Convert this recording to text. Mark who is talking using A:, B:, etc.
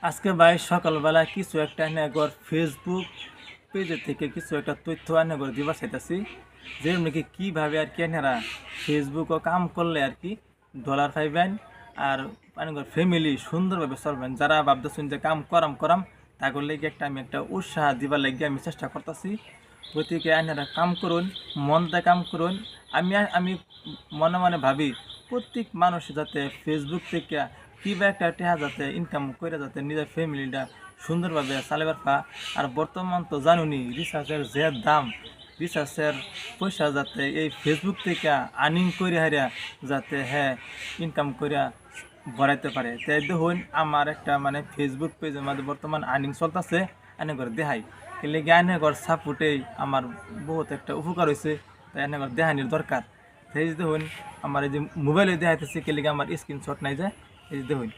A: আজকে ভাই সকালবেলা কিছু একটা নেগর ফেসবুক পেজের থেকে কিছু একটা তথ্য আনেগর দিবার চাইতেছি, যে নাকি কীভাবে আর কি এনারা ফেসবুকও কাম করলে আর কি ডলার পাইবেন আর আনেগর ফ্যামিলি সুন্দরভাবে চলবেন। যারা ভাবতেছেন যে কাম করাম করাম তা করলে কি একটা আমি একটা উৎসাহ দিবার লাগিয়ে আমি চেষ্টা করতেছি। গতিকে আইনারা কাম করুন, মন দিয়ে কাম করুন। আমি আমি মনে মনে ভাবি প্রত্যেক মানুষ যাতে ফেসবুক থেকে কিবা একটা টেহা যাতে ইনকাম করে যাতে নিজের ফ্যামিলিটা সুন্দরভাবে চালাবার পা। আর বর্তমান তো জানুনি রিচার্জের যে দাম, রিচার্জের পয়সা যাতে এই ফেসবুক থেকে আর্নিং করে হারিয়া যাতে হ্যাঁ ইনকাম করিয়া বাড়াইতে পারে। তাই দেখুন আমার একটা মানে ফেসবুক পেজের মধ্যে বর্তমান আর্নিং চলতেছে, এনে করে দেখাই এলে গিয়ে এনে ঘর সাপোর্টেই আমার বহুত একটা উপকার হয়েছে। তাই এনে ঘর দেখানির দরকার। সেই দেখুন আমার এই যে মোবাইলে দেখাইতেছে কেলে আমার স্ক্রিনশট নাই যায়, এই যে দেখুন।